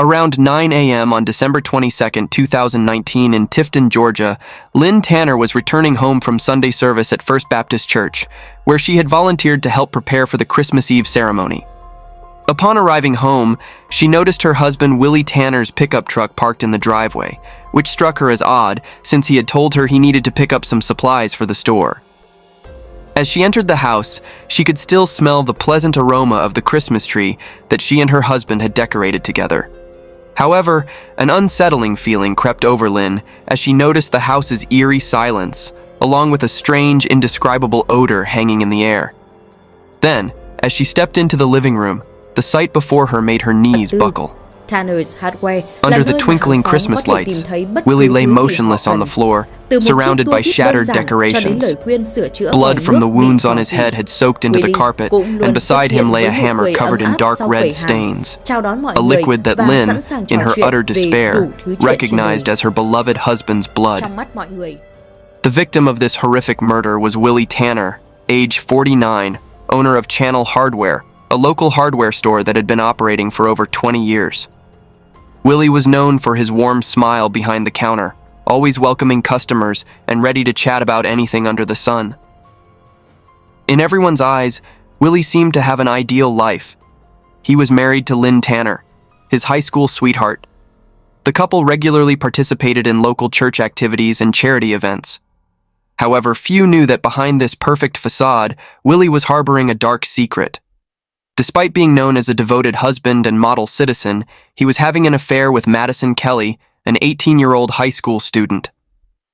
Around 9 a.m. on December 22, 2019 in Tifton, Georgia, Lynn Tanner was returning home from Sunday service at First Baptist Church, where she had volunteered to help prepare for the Christmas Eve ceremony. Upon arriving home, she noticed her husband Willy Tanner's pickup truck parked in the driveway, which struck her as odd since he had told her he needed to pick up some supplies for the store. As she entered the house, she could still smell the pleasant aroma of the Christmas tree that she and her husband had decorated together. However, an unsettling feeling crept over Lynn as she noticed the house's eerie silence, along with a strange, indescribable odor hanging in the air. Then, as she stepped into the living room, the sight before her made her knees buckle. Under the twinkling Christmas lights, Willy lay motionless on the floor, surrounded by shattered decorations. Blood from the wounds on his head had soaked into the carpet, and beside him lay a hammer covered in dark red stains, a liquid that Lynn, in her utter despair, recognized as her beloved husband's blood. The victim of this horrific murder was Willy Tanner, age 49, owner of Channel Hardware, a local hardware store that had been operating for over 20 years. Willy was known for his warm smile behind the counter, always welcoming customers and ready to chat about anything under the sun. In everyone's eyes, Willy seemed to have an ideal life. He was married to Lynn Tanner, his high school sweetheart. The couple regularly participated in local church activities and charity events. However, few knew that behind this perfect facade, Willy was harboring a dark secret. Despite being known as a devoted husband and model citizen, he was having an affair with Madison Kelly, an 18-year-old high school student.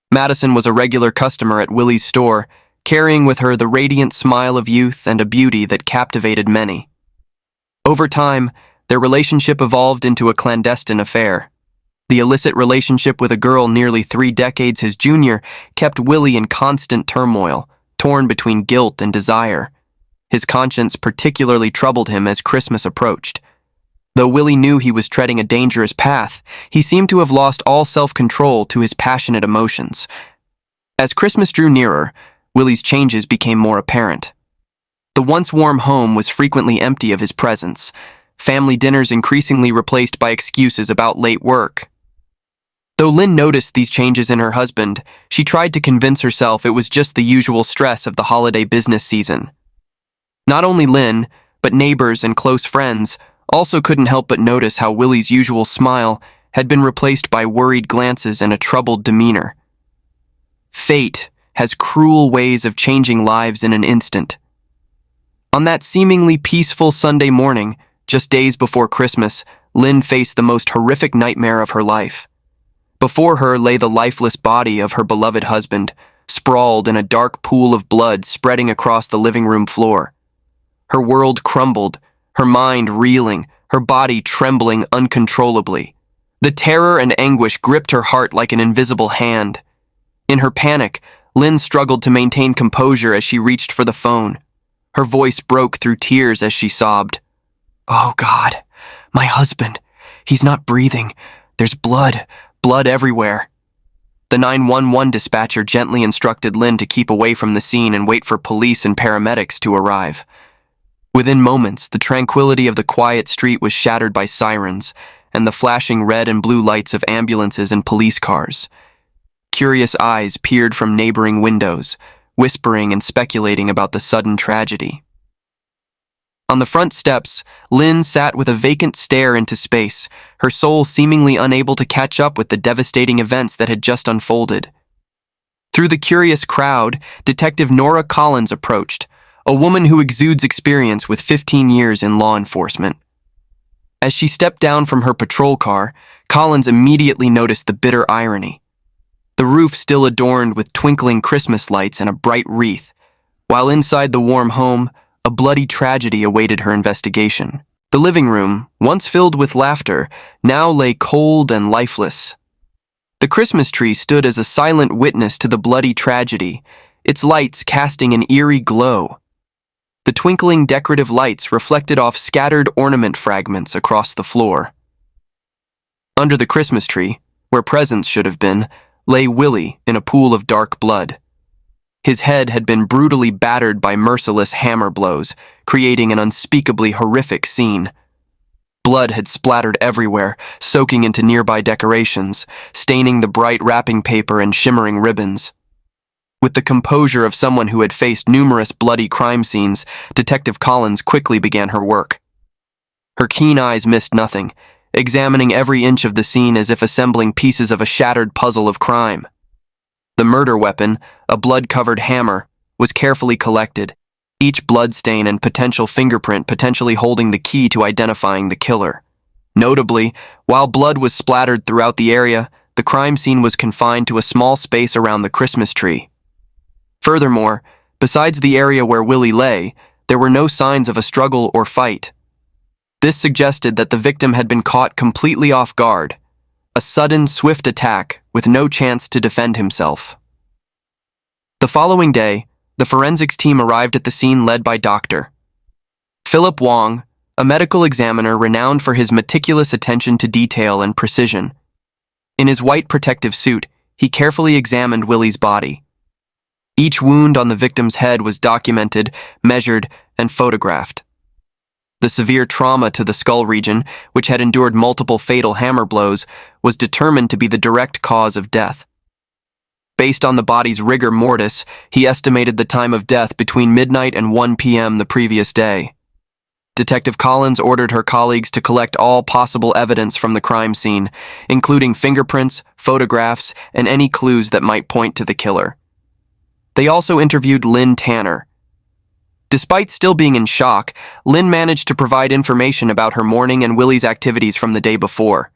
Madison was a regular customer at Willy's store, carrying with her the radiant smile of youth and a beauty that captivated many. Over time, their relationship evolved into a clandestine affair. The illicit relationship with a girl nearly 3 decades his junior kept Willy in constant turmoil, torn between guilt and desire. His conscience particularly troubled him as Christmas approached. Though Willy knew he was treading a dangerous path, he seemed to have lost all self-control to his passionate emotions. As Christmas drew nearer, Willy's changes became more apparent. The once warm home was frequently empty of his presence, family dinners increasingly replaced by excuses about late work. Though Lynn noticed these changes in her husband, she tried to convince herself it was just the usual stress of the holiday business season. Not only Lynn, but neighbors and close friends also couldn't help but notice how Willy's usual smile had been replaced by worried glances and a troubled demeanor. Fate has cruel ways of changing lives in an instant. On that seemingly peaceful Sunday morning, just days before Christmas, Lynn faced the most horrific nightmare of her life. Before her lay the lifeless body of her beloved husband, sprawled in a dark pool of blood spreading across the living room floor. Her world crumbled, her mind reeling, her body trembling uncontrollably. The terror and anguish gripped her heart like an invisible hand. In her panic, Lynn struggled to maintain composure as she reached for the phone. Her voice broke through tears as she sobbed. "Oh God, my husband. He's not breathing. There's blood everywhere." The 911 dispatcher gently instructed Lynn to keep away from the scene and wait for police and paramedics to arrive. Within moments, the tranquility of the quiet street was shattered by sirens and the flashing red and blue lights of ambulances and police cars. Curious eyes peered from neighboring windows, whispering and speculating about the sudden tragedy. On the front steps, Lynn sat with a vacant stare into space, her soul seemingly unable to catch up with the devastating events that had just unfolded. Through the curious crowd, Detective Nora Collins approached, a woman who exudes experience with 15 years in law enforcement. As she stepped down from her patrol car, Collins immediately noticed the bitter irony. The roof still adorned with twinkling Christmas lights and a bright wreath, while inside the warm home, a bloody tragedy awaited her investigation. The living room, once filled with laughter, now lay cold and lifeless. The Christmas tree stood as a silent witness to the bloody tragedy, its lights casting an eerie glow. The twinkling decorative lights reflected off scattered ornament fragments across the floor. Under the Christmas tree, where presents should have been, lay Willy in a pool of dark blood. His head had been brutally battered by merciless hammer blows, creating an unspeakably horrific scene. Blood had splattered everywhere, soaking into nearby decorations, staining the bright wrapping paper and shimmering ribbons. With the composure of someone who had faced numerous bloody crime scenes, Detective Collins quickly began her work. Her keen eyes missed nothing, examining every inch of the scene as if assembling pieces of a shattered puzzle of crime. The murder weapon, a blood-covered hammer, was carefully collected, each bloodstain and potential fingerprint potentially holding the key to identifying the killer. Notably, while blood was splattered throughout the area, the crime scene was confined to a small space around the Christmas tree. Furthermore, besides the area where Willy lay, there were no signs of a struggle or fight. This suggested that the victim had been caught completely off guard, a sudden, swift attack with no chance to defend himself. The following day, the forensics team arrived at the scene led by Dr. Philip Wong, a medical examiner renowned for his meticulous attention to detail and precision. In his white protective suit, he carefully examined Willy's body. Each wound on the victim's head was documented, measured, and photographed. The severe trauma to the skull region, which had endured multiple fatal hammer blows, was determined to be the direct cause of death. Based on the body's rigor mortis, he estimated the time of death between midnight and 1 p.m. the previous day. Detective Collins ordered her colleagues to collect all possible evidence from the crime scene, including fingerprints, photographs, and any clues that might point to the killer. They also interviewed Lynn Tanner. Despite still being in shock, Lynn managed to provide information about her morning and Willy's activities from the day before.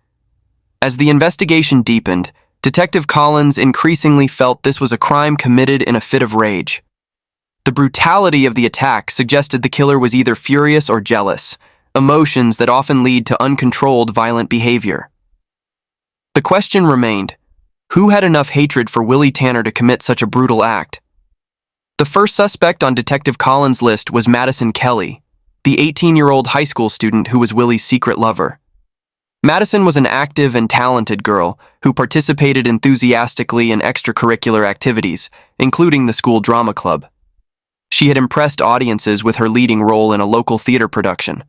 As the investigation deepened, Detective Collins increasingly felt this was a crime committed in a fit of rage. The brutality of the attack suggested the killer was either furious or jealous, emotions that often lead to uncontrolled violent behavior. The question remained, who had enough hatred for Willy Tanner to commit such a brutal act? The first suspect on Detective Collins' list was Madison Kelly, the 18-year-old high school student who was Willy's secret lover. Madison was an active and talented girl who participated enthusiastically in extracurricular activities, including the school drama club. She had impressed audiences with her leading role in a local theater production.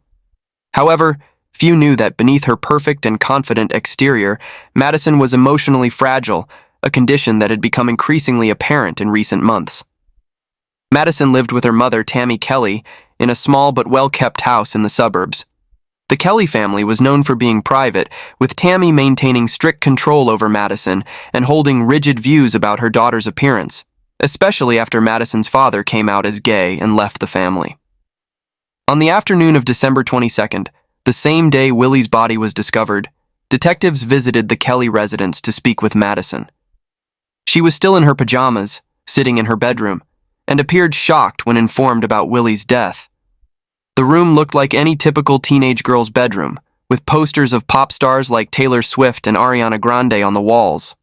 However, few knew that beneath her perfect and confident exterior, Madison was emotionally fragile, a condition that had become increasingly apparent in recent months. Madison lived with her mother, Tammy Kelly, in a small but well-kept house in the suburbs. The Kelly family was known for being private, with Tammy maintaining strict control over Madison and holding rigid views about her daughter's appearance, especially after Madison's father came out as gay and left the family. On the afternoon of December 22nd, the same day Willy's body was discovered, detectives visited the Kelly residence to speak with Madison. She was still in her pajamas, sitting in her bedroom, and appeared shocked when informed about Willy's death. The room looked like any typical teenage girl's bedroom, with posters of pop stars like Taylor Swift and Ariana Grande on the walls.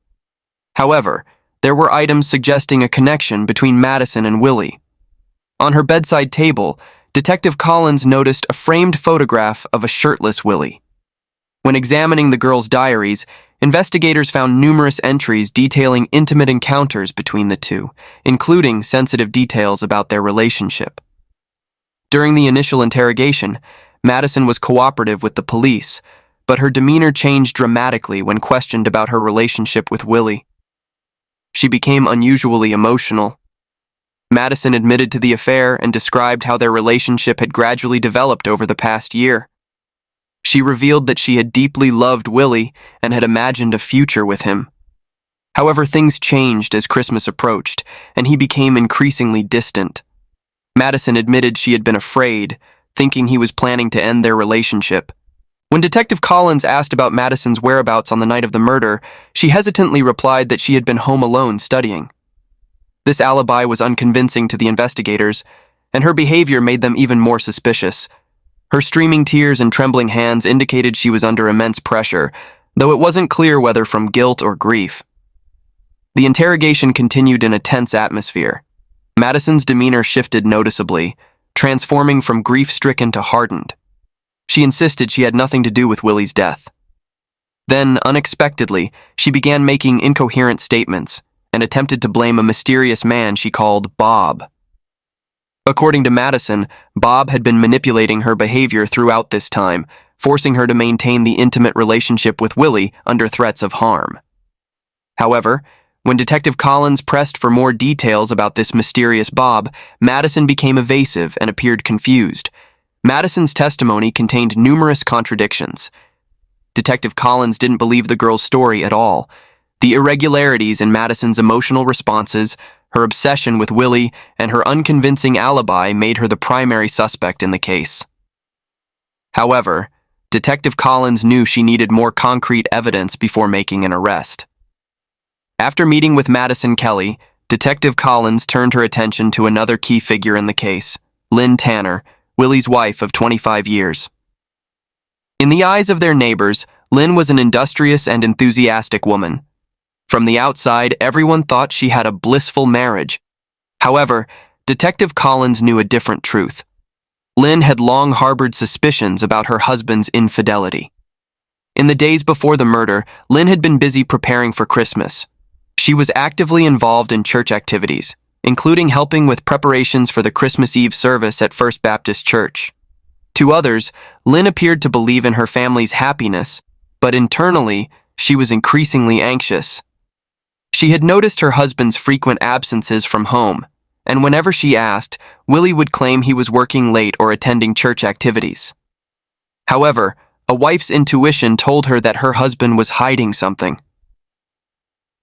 However, there were items suggesting a connection between Madison and Willy. On her bedside table, Detective Collins noticed a framed photograph of a shirtless Willy. When examining the girl's diaries, investigators found numerous entries detailing intimate encounters between the two, including sensitive details about their relationship. During the initial interrogation, Madison was cooperative with the police, but her demeanor changed dramatically when questioned about her relationship with Willy. She became unusually emotional. Madison admitted to the affair and described how their relationship had gradually developed over the past year. She revealed that she had deeply loved Willy and had imagined a future with him. However, things changed as Christmas approached, and he became increasingly distant. Madison admitted she had been afraid, thinking he was planning to end their relationship. When Detective Collins asked about Madison's whereabouts on the night of the murder, she hesitantly replied that she had been home alone studying. This alibi was unconvincing to the investigators, and her behavior made them even more suspicious. Her streaming tears and trembling hands indicated she was under immense pressure, though it wasn't clear whether from guilt or grief. The interrogation continued in a tense atmosphere. Madison's demeanor shifted noticeably, transforming from grief-stricken to hardened. She insisted she had nothing to do with Willy's death. Then, unexpectedly, she began making incoherent statements and attempted to blame a mysterious man she called Bob. According to Madison, Bob had been manipulating her behavior throughout this time, forcing her to maintain the intimate relationship with Willy under threats of harm. However, when Detective Collins pressed for more details about this mysterious Bob, Madison became evasive and appeared confused. Madison's testimony contained numerous contradictions. Detective Collins didn't believe the girl's story at all. The irregularities in Madison's emotional responses, her obsession with Willy, and her unconvincing alibi made her the primary suspect in the case. However, Detective Collins knew she needed more concrete evidence before making an arrest. After meeting with Madison Kelly, Detective Collins turned her attention to another key figure in the case, Lynn Tanner, Willy's wife of 25 years. In the eyes of their neighbors, Lynn was an industrious and enthusiastic woman. From the outside, everyone thought she had a blissful marriage. However, Detective Collins knew a different truth. Lynn had long harbored suspicions about her husband's infidelity. In the days before the murder, Lynn had been busy preparing for Christmas. She was actively involved in church activities, including helping with preparations for the Christmas Eve service at First Baptist Church. To others, Lynn appeared to believe in her family's happiness, but internally, she was increasingly anxious. She had noticed her husband's frequent absences from home, and whenever she asked, Willy would claim he was working late or attending church activities. However, a wife's intuition told her that her husband was hiding something.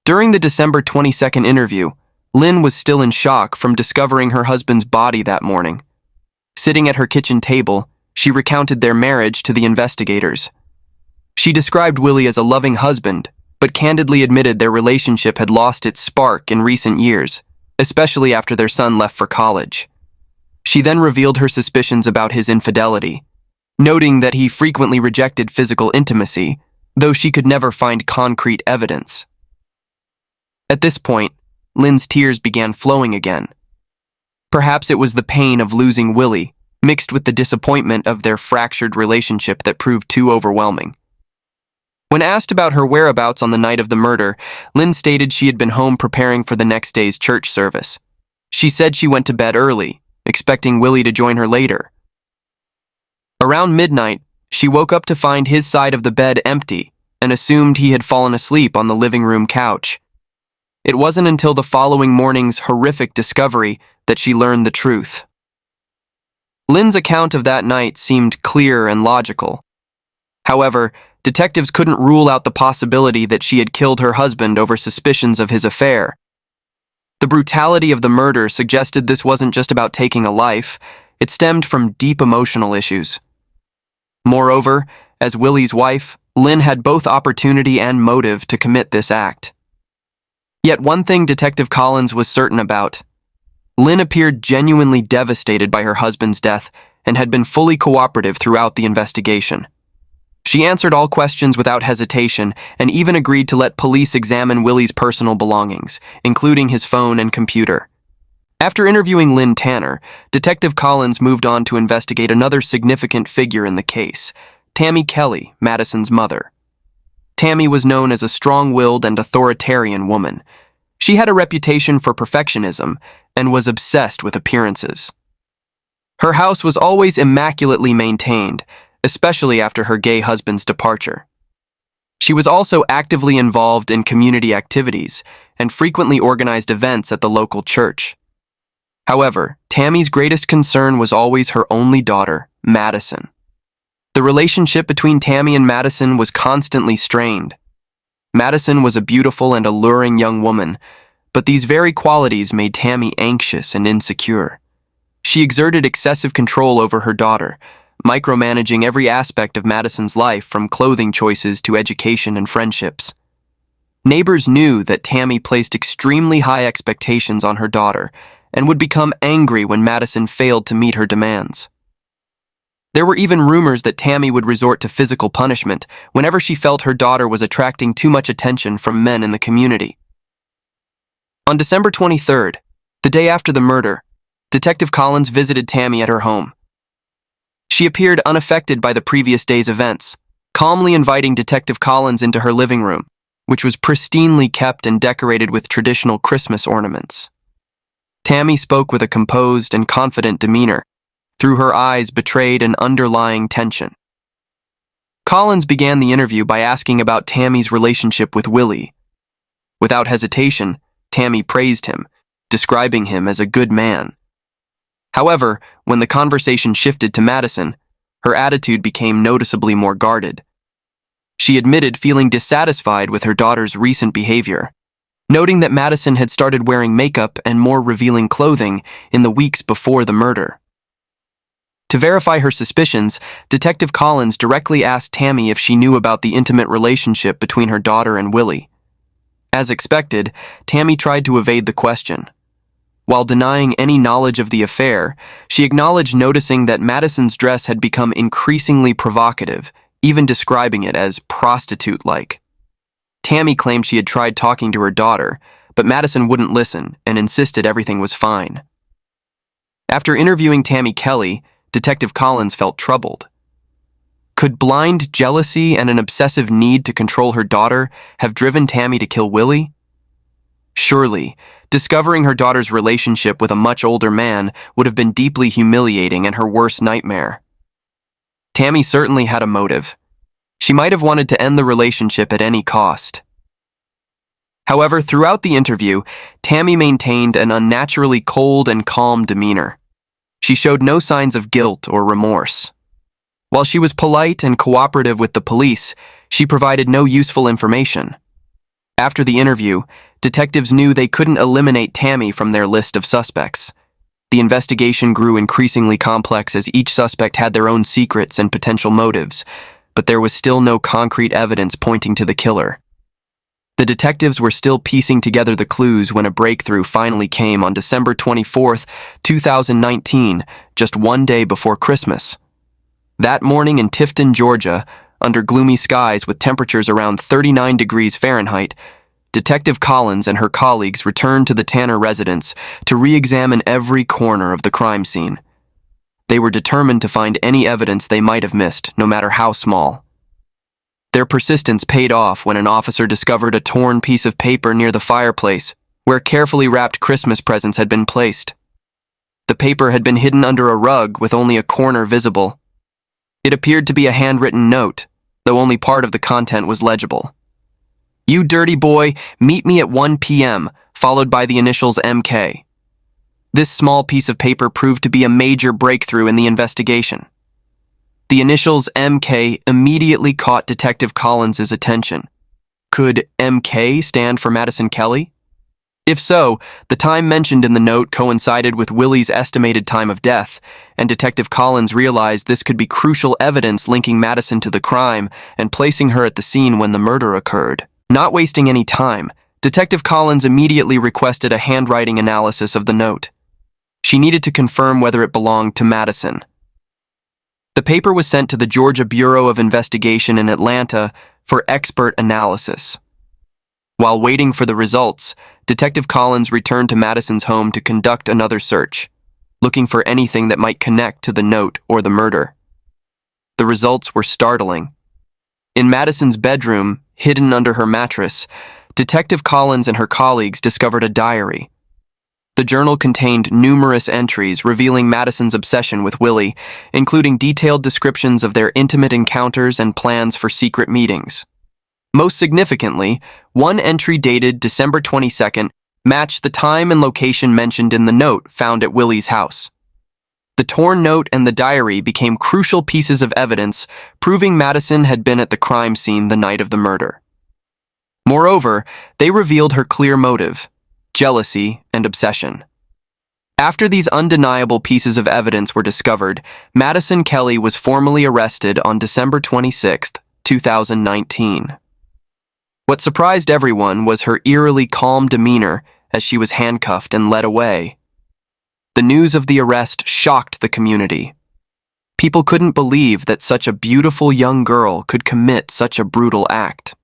During the December 22nd interview, Lynn was still in shock from discovering her husband's body that morning. Sitting at her kitchen table, she recounted their marriage to the investigators. She described Willy as a loving husband, but candidly admitted their relationship had lost its spark in recent years, especially after their son left for college. She then revealed her suspicions about his infidelity, noting that he frequently rejected physical intimacy, though she could never find concrete evidence. At this point, Lynn's tears began flowing again. Perhaps it was the pain of losing Willy, mixed with the disappointment of their fractured relationship that proved too overwhelming. When asked about her whereabouts on the night of the murder, Lynn stated she had been home preparing for the next day's church service. She said she went to bed early, expecting Willy to join her later. Around midnight, she woke up to find his side of the bed empty and assumed he had fallen asleep on the living room couch. It wasn't until the following morning's horrific discovery that she learned the truth. Lynn's account of that night seemed clear and logical. However, detectives couldn't rule out the possibility that she had killed her husband over suspicions of his affair. The brutality of the murder suggested this wasn't just about taking a life, it stemmed from deep emotional issues. Moreover, as Willy's wife, Lynn had both opportunity and motive to commit this act. Yet one thing Detective Collins was certain about. Lynn appeared genuinely devastated by her husband's death and had been fully cooperative throughout the investigation. She answered all questions without hesitation and even agreed to let police examine Willy's personal belongings, including his phone and computer. After interviewing Lynn Tanner, Detective Collins moved on to investigate another significant figure in the case, Tammy Kelly, Madison's mother. Tammy was known as a strong-willed and authoritarian woman. She had a reputation for perfectionism and was obsessed with appearances. Her house was always immaculately maintained, especially after her gay husband's departure. She was also actively involved in community activities and frequently organized events at the local church. However, Tammy's greatest concern was always her only daughter, Madison. The relationship between Tammy and Madison was constantly strained. Madison was a beautiful and alluring young woman, but these very qualities made Tammy anxious and insecure. She exerted excessive control over her daughter, micromanaging every aspect of Madison's life from clothing choices to education and friendships. Neighbors knew that Tammy placed extremely high expectations on her daughter and would become angry when Madison failed to meet her demands. There were even rumors that Tammy would resort to physical punishment whenever she felt her daughter was attracting too much attention from men in the community. On December 23rd, the day after the murder, Detective Collins visited Tammy at her home. She appeared unaffected by the previous day's events, calmly inviting Detective Collins into her living room, which was pristinely kept and decorated with traditional Christmas ornaments. Tammy spoke with a composed and confident demeanor. Through her eyes betrayed an underlying tension. Collins began the interview by asking about Tammy's relationship with Willy. Without hesitation, Tammy praised him, describing him as a good man. However, when the conversation shifted to Madison, her attitude became noticeably more guarded. She admitted feeling dissatisfied with her daughter's recent behavior, noting that Madison had started wearing makeup and more revealing clothing in the weeks before the murder. To verify her suspicions, Detective Collins directly asked Tammy if she knew about the intimate relationship between her daughter and Willy. As expected, Tammy tried to evade the question. While denying any knowledge of the affair, she acknowledged noticing that Madison's dress had become increasingly provocative, even describing it as prostitute-like. Tammy claimed she had tried talking to her daughter, but Madison wouldn't listen and insisted everything was fine. After interviewing Tammy Kelly, Detective Collins felt troubled. Could blind jealousy and an obsessive need to control her daughter have driven Tammy to kill Willy? Surely, discovering her daughter's relationship with a much older man would have been deeply humiliating and her worst nightmare. Tammy certainly had a motive. She might have wanted to end the relationship at any cost. However, throughout the interview, Tammy maintained an unnaturally cold and calm demeanor. She showed no signs of guilt or remorse. While she was polite and cooperative with the police, she provided no useful information. After the interview, detectives knew they couldn't eliminate Tammy from their list of suspects. The investigation grew increasingly complex as each suspect had their own secrets and potential motives, but there was still no concrete evidence pointing to the killer. The detectives were still piecing together the clues when a breakthrough finally came on December 24th, 2019, just one day before Christmas. That morning in Tifton, Georgia, under gloomy skies with temperatures around 39 degrees Fahrenheit, Detective Collins and her colleagues returned to the Tanner residence to re-examine every corner of the crime scene. They were determined to find any evidence they might have missed, no matter how small. Their persistence paid off when an officer discovered a torn piece of paper near the fireplace, where carefully wrapped Christmas presents had been placed. The paper had been hidden under a rug with only a corner visible. It appeared to be a handwritten note, though only part of the content was legible. "You dirty boy, meet me at 1 p.m., followed by the initials MK. This small piece of paper proved to be a major breakthrough in the investigation. The initials MK immediately caught Detective Collins' attention. Could MK stand for Madison Kelly? If so, the time mentioned in the note coincided with Willy's estimated time of death, and Detective Collins realized this could be crucial evidence linking Madison to the crime and placing her at the scene when the murder occurred. Not wasting any time, Detective Collins immediately requested a handwriting analysis of the note. She needed to confirm whether it belonged to Madison. The paper was sent to the Georgia Bureau of Investigation in Atlanta for expert analysis. While waiting for the results, Detective Collins returned to Madison's home to conduct another search, looking for anything that might connect to the note or the murder. The results were startling. In Madison's bedroom, hidden under her mattress, Detective Collins and her colleagues discovered a diary. The journal contained numerous entries revealing Madison's obsession with Willy, including detailed descriptions of their intimate encounters and plans for secret meetings. Most significantly, one entry dated December 22nd matched the time and location mentioned in the note found at Willy's house. The torn note and the diary became crucial pieces of evidence, proving Madison had been at the crime scene the night of the murder. Moreover, they revealed her clear motive: jealousy and obsession. After these undeniable pieces of evidence were discovered, Madison Kelly was formally arrested on December 26, 2019. What surprised everyone was her eerily calm demeanor as she was handcuffed and led away. The news of the arrest shocked the community. People couldn't believe that such a beautiful young girl could commit such a brutal act.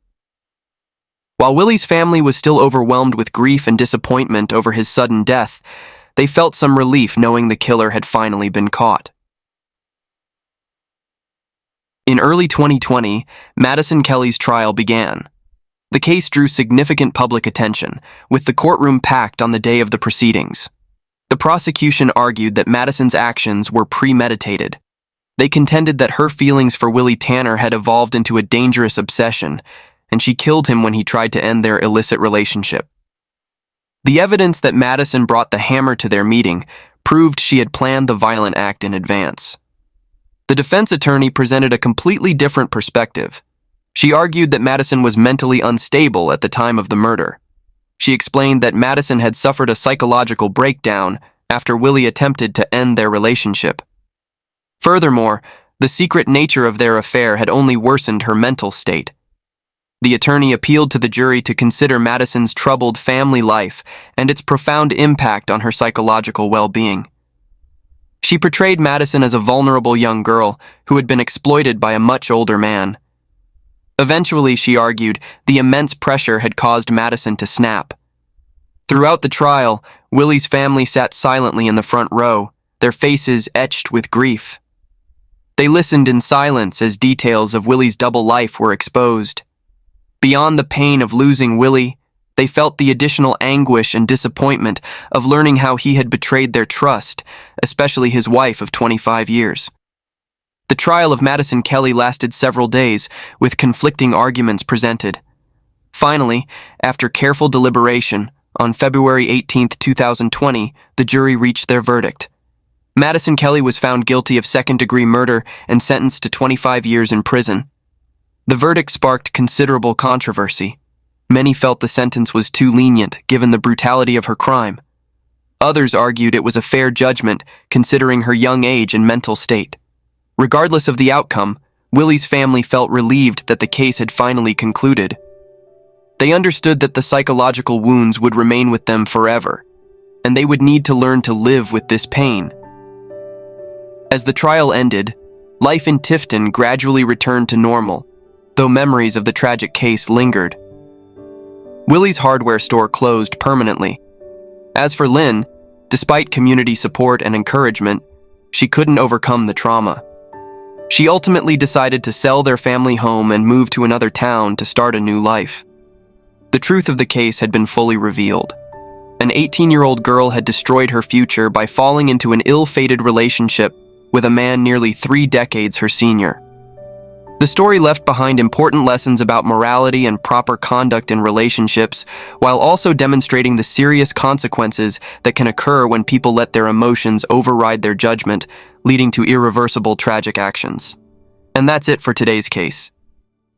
While Willy's family was still overwhelmed with grief and disappointment over his sudden death, they felt some relief knowing the killer had finally been caught. In early 2020, Madison Kelly's trial began. The case drew significant public attention, with the courtroom packed on the day of the proceedings. The prosecution argued that Madison's actions were premeditated. They contended that her feelings for Willy Tanner had evolved into a dangerous obsession, and she killed him when he tried to end their illicit relationship. The evidence that Madison brought the hammer to their meeting proved she had planned the violent act in advance. The defense attorney presented a completely different perspective. She argued that Madison was mentally unstable at the time of the murder. She explained that Madison had suffered a psychological breakdown after Willy attempted to end their relationship. Furthermore, the secret nature of their affair had only worsened her mental state. The attorney appealed to the jury to consider Madison's troubled family life and its profound impact on her psychological well-being. She portrayed Madison as a vulnerable young girl who had been exploited by a much older man. Eventually, she argued, the immense pressure had caused Madison to snap. Throughout the trial, Willy's family sat silently in the front row, their faces etched with grief. They listened in silence as details of Willy's double life were exposed. Beyond the pain of losing Willy, they felt the additional anguish and disappointment of learning how he had betrayed their trust, especially his wife of 25 years. The trial of Madison Kelly lasted several days, with conflicting arguments presented. Finally, after careful deliberation, on February 18, 2020, the jury reached their verdict. Madison Kelly was found guilty of second-degree murder and sentenced to 25 years in prison. The verdict sparked considerable controversy. Many felt the sentence was too lenient, given the brutality of her crime. Others argued it was a fair judgment, considering her young age and mental state. Regardless of the outcome, Willy's family felt relieved that the case had finally concluded. They understood that the psychological wounds would remain with them forever, and they would need to learn to live with this pain. As the trial ended, life in Tifton gradually returned to normal, though memories of the tragic case lingered. Willy's hardware store closed permanently. As for Lynn, despite community support and encouragement, she couldn't overcome the trauma. She ultimately decided to sell their family home and move to another town to start a new life. The truth of the case had been fully revealed. An 18-year-old girl had destroyed her future by falling into an ill-fated relationship with a man nearly 3 decades her senior. The story left behind important lessons about morality and proper conduct in relationships, while also demonstrating the serious consequences that can occur when people let their emotions override their judgment, leading to irreversible tragic actions. And that's it for today's case.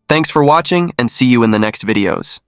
Thanks for watching, and see you in the next videos.